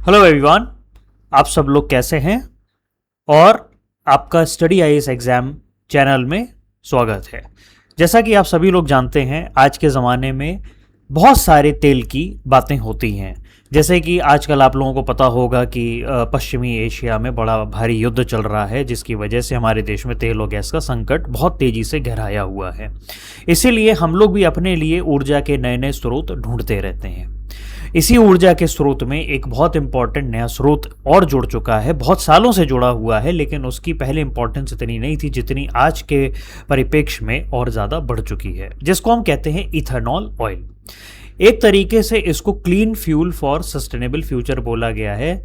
Hello everyone, आप सब लोग कैसे हैं? और आपका स्टडी आईएएस एग्ज़ाम चैनल में स्वागत है। जैसा कि आप सभी लोग जानते हैं, आज के ज़माने में बहुत सारे तेल की बातें होती हैं। जैसे कि आजकल आप लोगों को पता होगा कि पश्चिमी एशिया में बड़ा भारी युद्ध चल रहा है, जिसकी वजह से हमारे देश में तेल और गैस का संकट बहुत तेज़ी से गहराया हुआ है। इसीलिए हम लोग भी अपने लिए ऊर्जा के नए नए स्रोत ढूंढते रहते हैं। इसी ऊर्जा के स्रोत में एक बहुत इंपॉर्टेंट नया स्रोत और जुड़ चुका है, बहुत सालों से जुड़ा हुआ है, लेकिन उसकी पहले इंपॉर्टेंस इतनी नहीं थी जितनी आज के परिप्रेक्ष्य में और ज़्यादा बढ़ चुकी है, जिसको हम कहते हैं इथेनॉल ऑयल। एक तरीके से इसको clean fuel for sustainable future बोला गया है।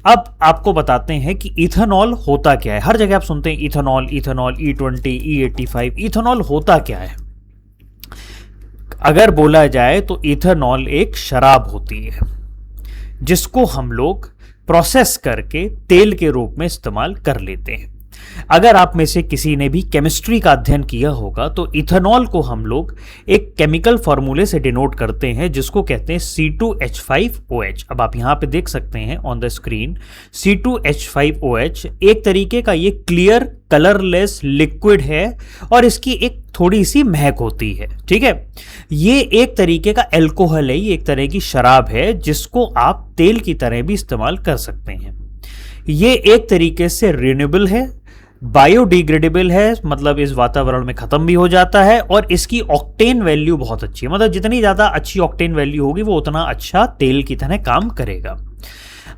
अब आपको बताते हैं कि इथेनॉल होता क्या है। हर जगह आप सुनते हैं ethanol, ethanol, E20, E85। Ethanol होता क्या है? अगर बोला जाए तो इथेनॉल एक शराब होती है जिसको हम लोग प्रोसेस करके तेल के रूप में इस्तेमाल कर लेते हैं। अगर आप में से किसी ने भी केमिस्ट्री का अध्ययन किया होगा तो इथेनॉल को हम लोग एक केमिकल फॉर्मूले से डिनोट करते हैं जिसको कहते हैं C2H5OH। अब आप यहां पे देख सकते हैं ऑन द स्क्रीन, C2H5OH एक तरीके का ये क्लियर कलरलेस लिक्विड है और इसकी एक थोड़ी सी महक होती है। ठीक है, ये एक तरीके का अल्कोहल है, ये एक तरह की शराब है जिसको आप तेल की तरह भी इस्तेमाल कर सकते हैं। ये एक तरीके से रिन्यूएबल है, बायोडिग्रेडेबल है, मतलब इस वातावरण में खत्म भी हो जाता है, और इसकी ऑक्टेन वैल्यू बहुत अच्छी है। मतलब जितनी ज्यादा अच्छी ऑक्टेन वैल्यू होगी वो उतना अच्छा तेल की तरह काम करेगा।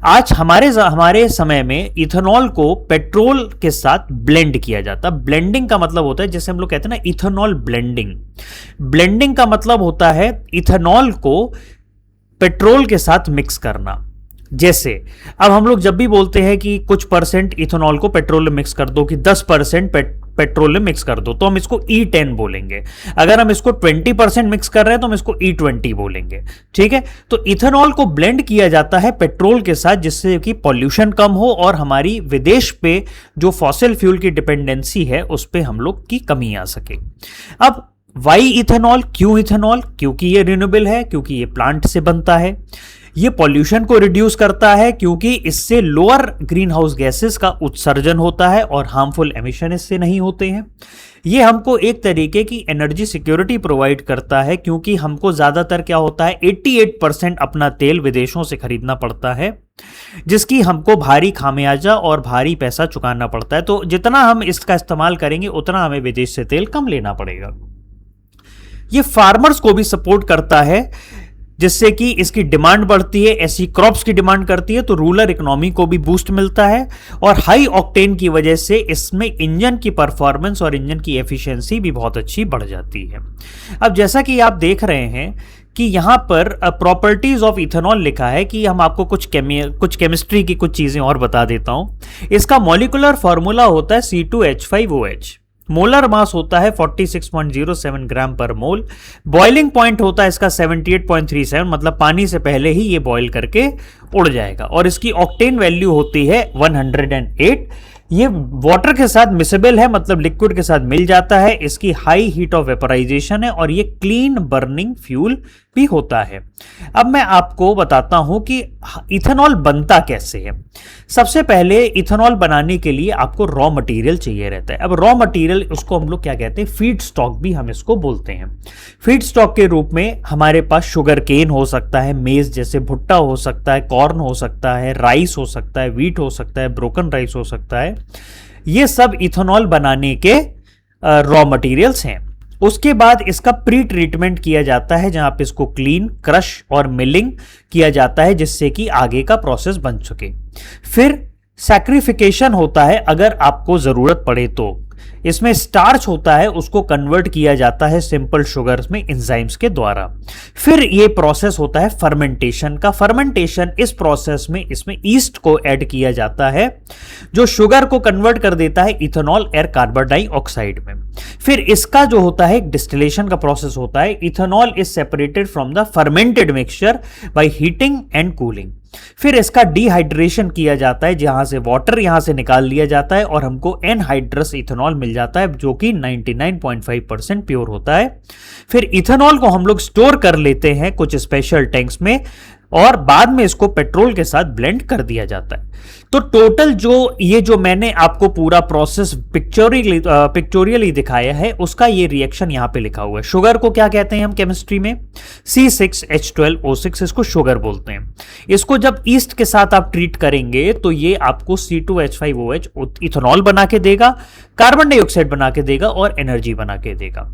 आज हमारे समय में इथेनॉल को पेट्रोल के साथ ब्लेंड किया जाता है। ब्लेंडिंग का मतलब होता है, जैसे हम लोग कहते हैं ना इथेनॉल ब्लेंडिंग। ब्लेंडिंग का मतलब होता है इथेनॉल को पेट्रोल के साथ मिक्स करना। जैसे अब हम लोग जब भी बोलते हैं कि कुछ परसेंट इथेनॉल को पेट्रोल में मिक्स कर दो, कि 10% पेट्रोल में मिक्स कर दो, तो हम इसको E10 बोलेंगे। अगर हम इसको 20% मिक्स कर रहे हैं तो हम इसको E20 बोलेंगे। ठीक है, तो इथेनॉल को ब्लेंड किया जाता है पेट्रोल के साथ, जिससे कि पॉल्यूशन कम हो और हमारी विदेश पे जो फॉसिल फ्यूल की डिपेंडेंसी है उस पे हम लोग की कमी आ सके। अब वाई इथेनॉल, क्यों इथेनॉल? क्योंकि ये रिन्यूएबल है, क्योंकि ये प्लांट से बनता है। ये पॉल्यूशन को रिड्यूस करता है क्योंकि इससे लोअर ग्रीन हाउस गैसेस का उत्सर्जन होता है और हार्मफुल एमिशन इससे नहीं होते हैं। ये हमको एक तरीके की एनर्जी सिक्योरिटी प्रोवाइड करता है, क्योंकि हमको ज्यादातर क्या होता है 88% अपना तेल विदेशों से खरीदना पड़ता है, जिसकी हमको भारी खामियाजा और भारी पैसा चुकाना पड़ता है। तो जितना हम इसका इस्तेमाल करेंगे उतना हमें विदेश से तेल कम लेना पड़ेगा। ये फार्मर्स को भी सपोर्ट करता है, जिससे कि इसकी डिमांड बढ़ती है, ऐसी क्रॉप्स की डिमांड करती है, तो रूरल इकोनॉमी को भी बूस्ट मिलता है। और हाई ऑक्टेन की वजह से इसमें इंजन की परफॉर्मेंस और इंजन की एफिशिएंसी भी बहुत अच्छी बढ़ जाती है। अब जैसा कि आप देख रहे हैं कि यहाँ पर प्रॉपर्टीज ऑफ इथेनॉल लिखा है, कि हम आपको कुछ केमिस्ट्री की कुछ चीजें और बता देता हूं। इसका मॉलिक्यूलर फॉर्मूला होता है C2H5OH। मोलर मास होता है 46.07 ग्राम पर मोल। बॉइलिंग पॉइंट होता है इसका 78.37, मतलब पानी से पहले ही ये बॉईल करके उड़ जाएगा। और इसकी ऑक्टेन वैल्यू होती है 108। ये वाटर के साथ मिसेबल है, मतलब लिक्विड के साथ मिल जाता है। इसकी हाई हीट ऑफ वेपराइजेशन है और ये क्लीन बर्निंग फ्यूल भी होता है। अब मैं आपको बताता हूं कि इथेनॉल बनता कैसे है। सबसे पहले इथेनॉल बनाने के लिए आपको रॉ मटेरियल चाहिए रहता है। अब रॉ मटेरियल, उसको हम लोग क्या कहते हैं, फीड स्टॉक भी हम इसको बोलते हैं। फीड स्टॉक के रूप में हमारे पास शुगर केन हो सकता है, मेज जैसे भुट्टा हो सकता है, कॉर्न हो सकता है, राइस हो सकता है, व्हीट हो सकता है, ब्रोकन राइस हो सकता है। ये सब इथेनॉल बनाने के रॉ मटेरियल्स हैं। उसके बाद इसका प्री ट्रीटमेंट किया जाता है, जहां पे इसको क्लीन, क्रश और मिलिंग किया जाता है, जिससे कि आगे का प्रोसेस बन सके। फिर सैक्रिफिकेशन होता है, अगर आपको जरूरत पड़े तो। इसमें स्टार्च होता है, उसको कन्वर्ट किया जाता है सिंपल शुगर्स में एंजाइम्स के द्वारा। फिर ये प्रोसेस होता है फर्मेंटेशन का। फर्मेंटेशन, इस प्रोसेस में इसमें ईस्ट को ऐड किया जाता है, जो शुगर को कन्वर्ट कर देता है इथेनॉल एयर कार्बन डाइऑक्साइड में। फिर इसका जो होता है डिस्टिलेशन का प्रोसेस होता है। Ethanol is separated from the fermented mixture by heating and cooling. फिर इसका डिहाइड्रेशन किया जाता है, जहां से वाटर यहां से निकाल लिया जाता है और हमको एनहाइड्रस इथेनॉल मिल जाता है, जो कि 99.5% प्योर होता है। फिर इथेनॉल को हम लोग स्टोर कर लेते हैं कुछ स्पेशल टैंक्स में, और बाद में इसको पेट्रोल के साथ ब्लेंड कर दिया जाता है। तो टोटल जो मैंने आपको पूरा प्रोसेस पिक्चोरियली दिखाया है, उसका ये रिएक्शन यहां पे लिखा हुआ है। शुगर को क्या कहते हैं हम केमिस्ट्री में? C6H12O6, इसको शुगर बोलते हैं। इसको जब ईस्ट के साथ आप ट्रीट करेंगे तो ये आपको C2H5OH इथेनॉल बना के देगा, कार्बन डाइऑक्साइड बना के देगा और एनर्जी बना के देगा।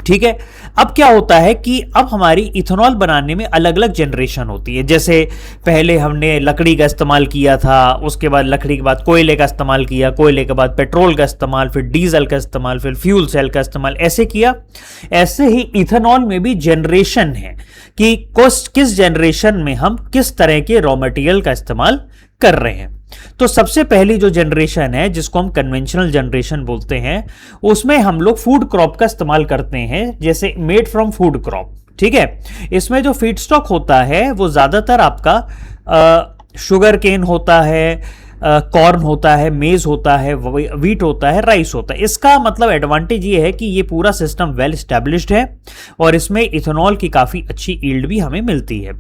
ठीक है। अब क्या होता है कि अब हमारी इथेनॉल बनाने में अलग अलग जनरेशन होती है। जैसे पहले हमने लकड़ी का इस्तेमाल किया था, उसके बाद लकड़ी के बाद कोयले का इस्तेमाल किया, कोयले के बाद पेट्रोल का इस्तेमाल, फिर डीजल का इस्तेमाल, फिर फ्यूल सेल का इस्तेमाल, ऐसे किया। ऐसे ही इथेनॉल में भी जनरेशन है कि किस जनरेशन में हम किस तरह के रॉ मटेरियल का इस्तेमाल कर रहे हैं। तो सबसे पहली जो जनरेशन है, जिसको हम कन्वेंशनल जनरेशन बोलते हैं, उसमें हम लोग फूड क्रॉप का इस्तेमाल करते हैं, जैसे मेड फ्रॉम फूड क्रॉप। ठीक है। इसमें जो फीडस्टॉक होता है वो ज्यादातर आपका शुगर केन होता है, कॉर्न होता है, मेज होता है, वीट होता है, राइस होता है। इसका मतलब एडवांटेज ये है कि ये पूरा सिस्टम वेल एस्टेब्लिश्ड है और इसमें इथेनॉल की काफ़ी अच्छी यील्ड भी हमें मिलती है।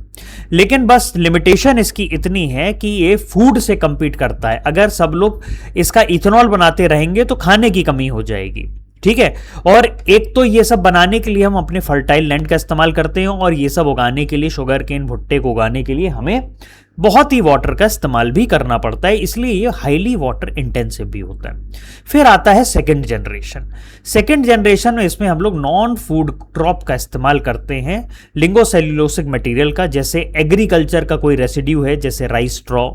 लेकिन बस लिमिटेशन इसकी इतनी है कि ये फूड से compete करता है। अगर सब लोग इसका इथेनॉल बनाते रहेंगे तो खाने की कमी हो जाएगी। ठीक है। और एक तो ये सब बनाने के लिए हम अपने फर्टाइल लैंड का इस्तेमाल करते हैं, और ये सब उगाने के लिए, शुगर केन भुट्टे को उगाने के लिए हमें बहुत ही वाटर का इस्तेमाल भी करना पड़ता है, इसलिए ये हाईली वाटर इंटेंसिव भी होता है। फिर आता है सेकंड जनरेशन। सेकंड जनरेशन में इसमें हम लोग नॉन फूड क्रॉप का इस्तेमाल करते हैं, लिंगोसेल्यूलोसिक मटेरियल का, जैसे एग्रीकल्चर का कोई रेसिड्यू है, जैसे राइस स्ट्रॉ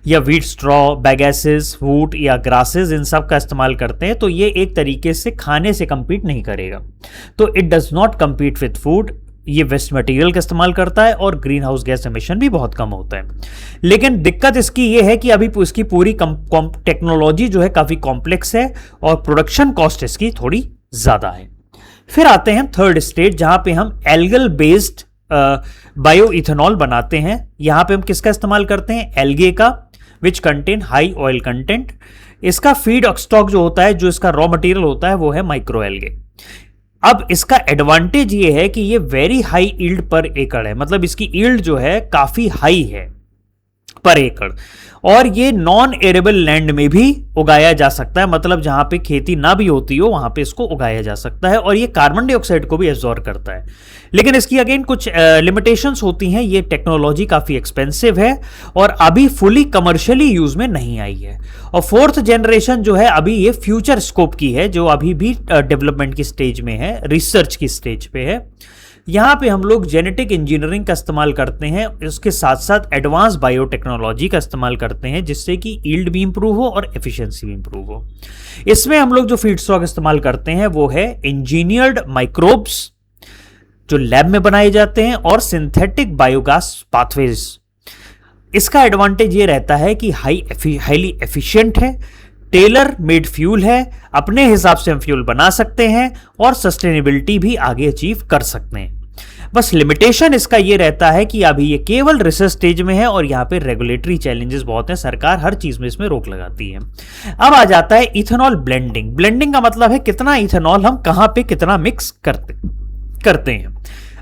या व्हीट स्ट्रॉ, बैगेसेस, वूट या ग्रासेस, इन सब का इस्तेमाल करते हैं। तो ये एक तरीके से खाने से कंपीट नहीं करेगा, तो it does not compete with food. ये वेस्ट मटेरियल का इस्तेमाल करता है और ग्रीन हाउस गैस एमिशन भी बहुत कम होता है। लेकिन दिक्कत इसकी ये है कि अभी इसकी पूरी टेक्नोलॉजी जो है काफी कॉम्प्लेक्स है और प्रोडक्शन कॉस्ट इसकी थोड़ी ज्यादा है। फिर आते हैं थर्ड स्टेज, जहां पे हम एल्गल बेस्ड बायो इथेनॉल बनाते हैं। यहां पे हम किसका इस्तेमाल करते हैं? एल्गे का, which contain high oil content. इसका फीड स्टॉक जो होता है, जो इसका रॉ मटेरियल होता है, वो है माइक्रो एल्गे। अब इसका एडवांटेज ये है कि ये वेरी हाई यील्ड पर एकड़ है, मतलब इसकी यील्ड जो है काफी हाई है पर एकड़, और ये नॉन एरेबल लैंड में भी उगाया जा सकता है, मतलब जहां पे खेती ना भी होती हो वहां पे इसको उगाया जा सकता है, और ये कार्बन डाइऑक्साइड को भी एब्जॉर्ब करता है। लेकिन इसकी अगेन कुछ लिमिटेशंस होती हैं। ये टेक्नोलॉजी काफी एक्सपेंसिव है और अभी फुली कमर्शियली यूज में नहीं आई है। और फोर्थ जनरेशन जो है अभी ये फ्यूचर स्कोप की है, जो अभी भी डेवलपमेंट की स्टेज में है, रिसर्च की स्टेज पे है। यहाँ पे हम लोग जेनेटिक इंजीनियरिंग का इस्तेमाल करते हैं, उसके साथ साथ एडवांस बायोटेक्नोलॉजी का इस्तेमाल करते हैं, जिससे कि यील्ड भी इंप्रूव हो और एफिशिएंसी भी इंप्रूव हो। इसमें हम लोग जो फीडस्टॉक इस्तेमाल करते हैं वो है इंजीनियर्ड माइक्रोब्स, जो लैब में बनाए जाते हैं, और सिंथेटिक बायोगैस पाथवेज। इसका एडवांटेज ये रहता है कि हाईली एफिशिएंट है, टेलर मेड फ्यूल है, अपने हिसाब से हम फ्यूल बना सकते हैं और सस्टेनेबिलिटी भी आगे अचीव कर सकते हैं। बस लिमिटेशन इसका ये रहता है कि अभी ये केवल रिसर्च स्टेज में है और यहाँ पे रेगुलेटरी चैलेंजेस बहुत हैं, सरकार हर चीज में इसमें रोक लगाती है। अब आ जाता है इथेनॉल ब्लेंडिंग। ब्लेंडिंग का मतलब है कितना इथेनॉल हम कहां पे कितना मिक्स करते हैं।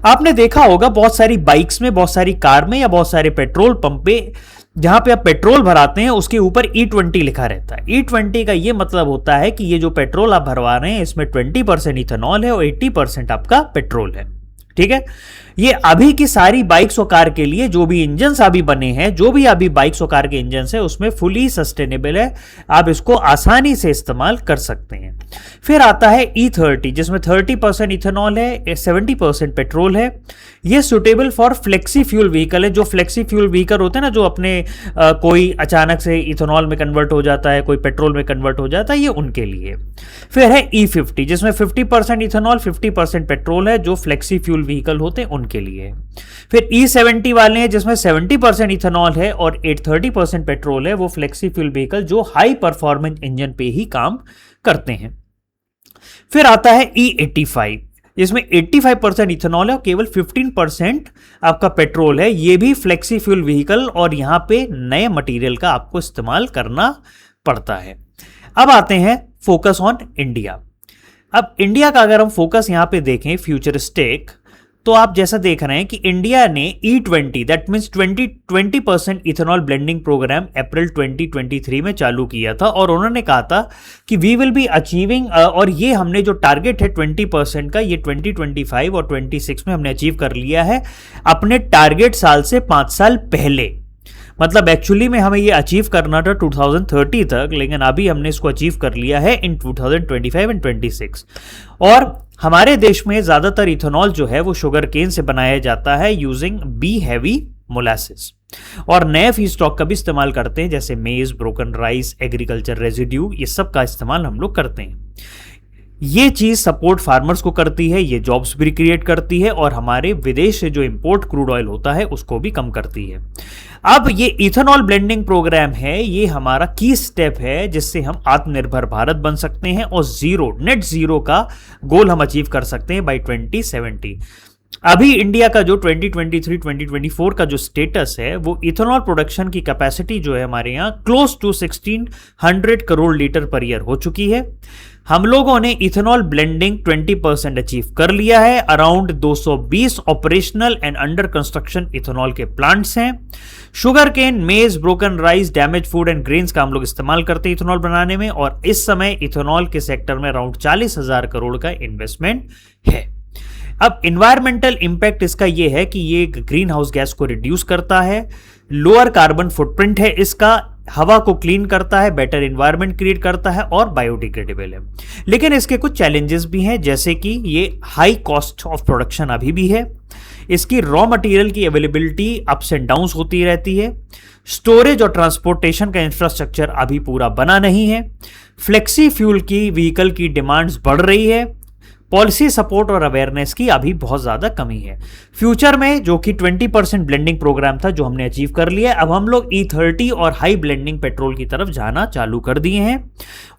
आपने देखा होगा बहुत सारी बाइक्स में, बहुत सारी कार में या बहुत सारे पेट्रोल पंप पे, जहां पे आप पेट्रोल भराते हैं उसके ऊपर E20 लिखा रहता है। E20 का ये मतलब होता है कि ये जो पेट्रोल आप भरवा रहे हैं इसमें 20% इथेनॉल है और 80% आपका पेट्रोल है। ठीक है। ये अभी की सारी बाइक्स और कार के लिए जो भी इंजन अभी बने हैं, जो भी अभी बाइक्स और कार के इंजन है, उसमें फुली सस्टेनेबल है, आप इसको आसानी से इस्तेमाल कर सकते हैं। फिर आता है E30, जिसमें 30% इथेनॉल है, 70% पेट्रोल है। ये suitable for flexi fuel vehicle है। जो फ्लेक्सी फ्यूल व्हीकल होते हैं ना, जो अपने कोई अचानक से इथेनॉल में कन्वर्ट हो जाता है, कोई पेट्रोल में कन्वर्ट हो जाता है, ये उनके लिए। फिर है E50, जिसमें 50% इथेनॉल 50% पेट्रोल है, जो फ्लेक्सी फ्यूल व्हीकल होते हैं उनके लिए। फिर E70 वाले हैं, जिसमें 70% इथेनॉल है और 30% पेट्रोल है, वो फ्लेक्सी फ्यूल व्हीकल जो हाई परफॉर्मेंस इंजन पे ही काम करते हैं। फिर आता है E85, जिसमें 85% इथेनॉल है और केवल 15% आपका पेट्रोल है। ये भी फ्लेक्सी फ्यूल व्हीकल, और यहां पे नए मटेरियल का आपको इस्तेमाल करना पड़ता है। अब आते हैं फोकस ऑन इंडिया। अब इंडिया का अगर हम फोकस यहां पे देखें फ्यूचरिस्टिक, तो आप जैसा देख रहे हैं कि इंडिया ने E20 that means 20% ethanol blending program April 2023 में चालू किया था और उन्होंने कहा था कि वी विल बी अचीविंग, और ये हमने जो टारगेट है 20% का, ये 2025 और 26 में हमने अचीव कर लिया है अपने टारगेट साल से 5 साल पहले। मतलब एक्चुअली में हमें ये अचीव करना था 2030 तक, लेकिन अभी हमने इसको अचीव कर लिया है इन 2025 एंड 26। और हमारे देश में ज्यादातर इथेनॉल जो है वो शुगर केन से बनाया जाता है यूजिंग बी हैवी मोलासिस, और नए फीडस्टॉक का भी इस्तेमाल करते हैं जैसे मेज, ब्रोकन राइस, एग्रीकल्चर रेजिड्यू, ये सब का इस्तेमाल हम लोग करते हैं। ये चीज सपोर्ट फार्मर्स को करती है, ये जॉब्स भी क्रिएट करती है और हमारे विदेश से जो इंपोर्ट क्रूड ऑयल होता है उसको भी कम करती है। अब ये इथेनॉल ब्लेंडिंग प्रोग्राम है, ये हमारा की स्टेप है जिससे हम आत्मनिर्भर भारत बन सकते हैं और नेट जीरो का गोल हम अचीव कर सकते हैं बाई 2070। अभी इंडिया का जो 2023-2024 का जो स्टेटस है वो इथेनॉल प्रोडक्शन की कैपेसिटी जो है हमारे यहाँ close to 1600 crore litre per year हो चुकी है। हम लोगों ने इथेनॉल ब्लेंडिंग 20% अचीव कर लिया है। Around 220 operational and under construction ethanol के प्लांट्स हैं। शुगर केन, मेज, broken rice, damage food and grains का हम लोग इस्तेमाल करते हैं इथेनॉल बनाने में, और इस समय इथेनॉल के सेक्टर में अराउंड 40,000 करोड़ का इन्वेस्टमेंट है। अब इन्वायरमेंटल इंपैक्ट इसका यह है कि ये ग्रीन हाउस गैस को रिड्यूस करता है, लोअर कार्बन फुटप्रिंट है इसका, हवा को क्लीन करता है, बेटर इन्वायरमेंट क्रिएट करता है और बायोडिग्रेडेबल है। लेकिन इसके कुछ चैलेंजेस भी हैं, जैसे कि ये हाई कॉस्ट ऑफ प्रोडक्शन अभी भी है, इसकी रॉ मटेरियल की अवेलेबिलिटी अप्स एंड डाउन्स होती रहती है, स्टोरेज और ट्रांसपोर्टेशन का इंफ्रास्ट्रक्चर अभी पूरा बना नहीं है, फ्लेक्सी फ्यूल की व्हीकल की डिमांड्स बढ़ रही है, पॉलिसी सपोर्ट और अवेयरनेस की अभी बहुत ज्यादा कमी है। फ्यूचर में जो कि 20% ब्लेंडिंग प्रोग्राम था जो हमने अचीव कर लिया, अब हम लोग E30 और हाई ब्लेंडिंग पेट्रोल की तरफ जाना चालू कर दिए हैं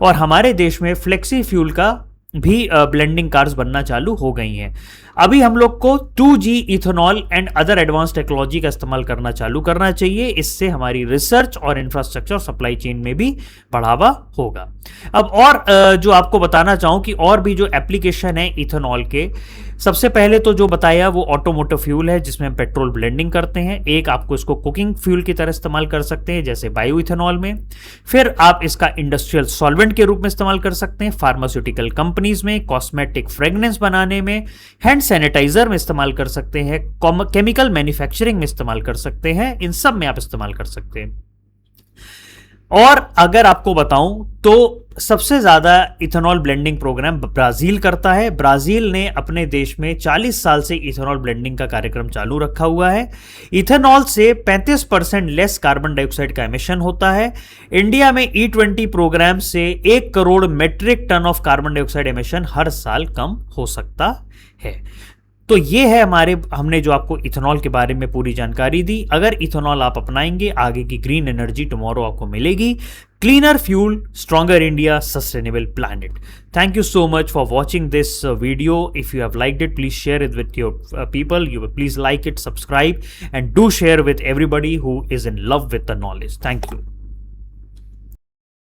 और हमारे देश में फ्लेक्सी फ्यूल का भी ब्लेंडिंग कार्स बनना चालू हो गई हैं। अभी हम लोग को 2G ethanol and other advance technology का इस्तेमाल करना चालू करना चाहिए, इससे हमारी रिसर्च और इंफ्रास्ट्रक्चर सप्लाई चेन में भी बढ़ावा होगा। अब और जो आपको बताना चाहूँ कि और भी जो एप्लीकेशन है इथेनॉल के, सबसे पहले तो जो बताया वो ऑटोमोटिव फ्यूल है जिसमें हम पेट्रोल ब्लेंडिंग करते हैं। एक आपको इसको कुकिंग फ्यूल की तरह इस्तेमाल कर सकते हैं जैसे बायो इथेनॉल में, फिर आप इसका इंडस्ट्रियल सॉल्वेंट के रूप में इस्तेमाल कर सकते हैं फार्मास्यूटिकल कंपनीज में, कॉस्मेटिक फ्रेग्रेंस बनाने में, हैंड सैनिटाइजर में इस्तेमाल कर सकते हैं, केमिकल मैन्युफैक्चरिंग में इस्तेमाल कर सकते हैं, इन सब में आप इस्तेमाल कर सकते हैं। और अगर आपको बताऊं तो सबसे ज्यादा इथेनॉल ब्लेंडिंग प्रोग्राम ब्राजील करता है। ब्राजील ने अपने देश में 40 साल से इथेनॉल ब्लेंडिंग का कार्यक्रम चालू रखा हुआ है। इथेनॉल से 35% लेस कार्बन डाइऑक्साइड का एमिशन होता है। इंडिया में E20 प्रोग्राम से 1 crore metric ton of carbon dioxide emission हर साल कम हो सकता है। तो ये है हमने जो आपको इथेनॉल के बारे में पूरी जानकारी दी। अगर इथेनॉल आप अपनाएंगे, आगे की ग्रीन एनर्जी टुमारो आपको मिलेगी। Cleaner fuel, stronger India, sustainable planet. Thank you so much for watching this video. If you have liked it, please share it with your people. Please like it, subscribe, and do share with everybody who is in love with the knowledge. Thank you.